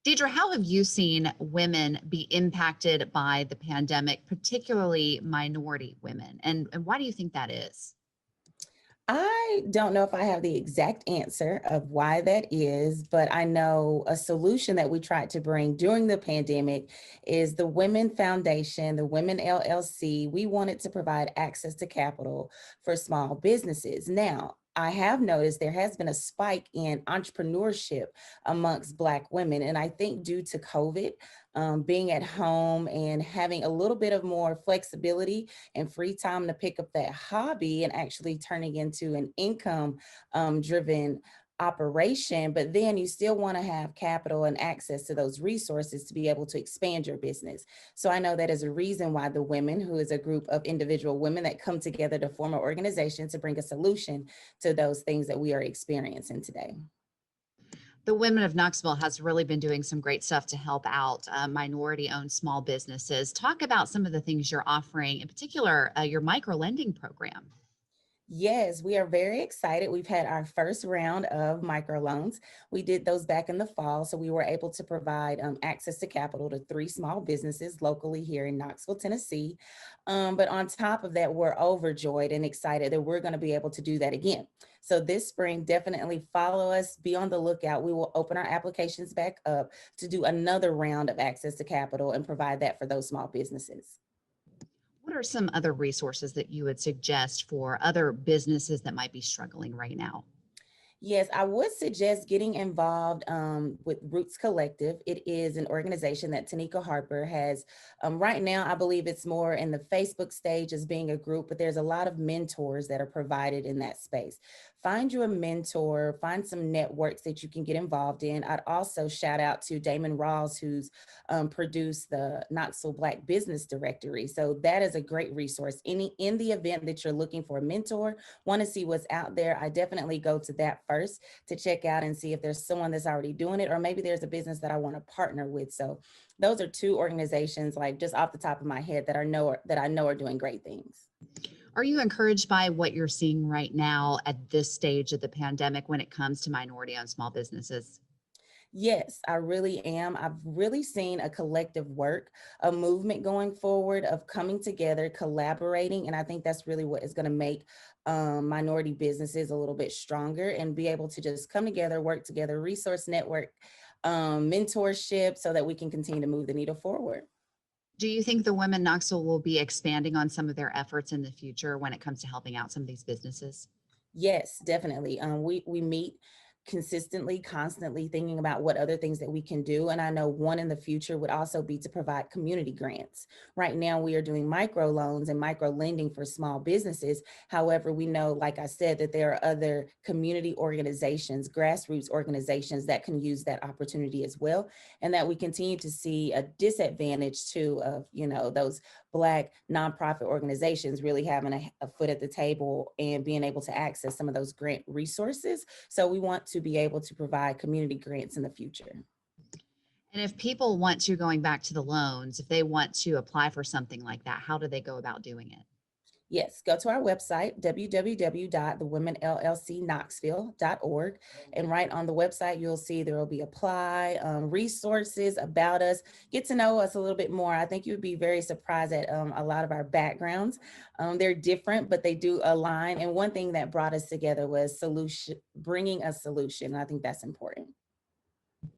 Deidra, how have you seen women be impacted by the pandemic, particularly minority women? And why do you think that is? I don't know if I have the exact answer of why that is, but I know a solution that we tried to bring during the pandemic is the Women Foundation, the Women LLC. We wanted to provide access to capital for small businesses. Now, I have noticed there has been a spike in entrepreneurship amongst Black women. And I think due to COVID, being at home and having a little bit of more flexibility and free time to pick up that hobby and actually turning into an income driven operation, but then you still want to have capital and access to those resources to be able to expand your business. So I know that is a reason why the Women, who is a group of individual women that come together to form an organization to bring a solution to those things that we are experiencing today. The Women of Knoxville has really been doing some great stuff to help out minority-owned small businesses. Talk about some of the things you're offering, in particular, your micro lending program. Yes, we are very excited. We've had our first round of microloans. We did those back in the fall, so we were able to provide access to capital to three small businesses locally here in Knoxville, Tennessee. But on top of that, we're overjoyed and excited that we're going to be able to do that again. So this spring, definitely follow us, be on the lookout. We will open our applications back up to do another round of access to capital and provide that for those small businesses. What are some other resources that you would suggest for other businesses that might be struggling right now? Yes, I would suggest getting involved with Roots Collective. It is an organization that Tanika Harper has. Right now, I believe it's more in the Facebook stage as being a group, but there's a lot of mentors that are provided in that space. Find you a mentor, find some networks that you can get involved in. I'd also shout out to Damon Rawls, who's produced the Knoxville Black Business Directory. So that is a great resource. In the event that you're looking for a mentor, want to see what's out there, I definitely go to that first to check out and see if there's someone that's already doing it, or maybe there's a business that I want to partner with. So those are two organizations, like just off the top of my head, that I know are doing great things. Are you encouraged by what you're seeing right now at this stage of the pandemic when it comes to minority-owned small businesses? Yes, I really am. I've really seen a collective work, a movement going forward of coming together, collaborating. And I think that's really what is going to make minority businesses a little bit stronger and be able to just come together, work together, resource network, mentorship, so that we can continue to move the needle forward. Do you think the Women Knoxville will be expanding on some of their efforts in the future when it comes to helping out some of these businesses? Yes, definitely. We meet consistently, constantly thinking about what other things that we can do. And I know one in the future would also be to provide community grants. Right now, we are doing micro loans and micro lending for small businesses. However, we know, like I said, that there are other community organizations, grassroots organizations that can use that opportunity as well. And that we continue to see a disadvantage too of, those Black nonprofit organizations really having a foot at the table and being able to access some of those grant resources. So we want to be able to provide community grants in the future. And if people want to, going back to the loans, if they want to apply for something like that, how do they go about doing it? Yes, go to our website, www.thewomenllcknoxville.org. And right on the website, you'll see there will be apply, resources about us, get to know us a little bit more. I think you would be very surprised at a lot of our backgrounds. They're different, but they do align. And one thing that brought us together was bringing a solution. I think that's important.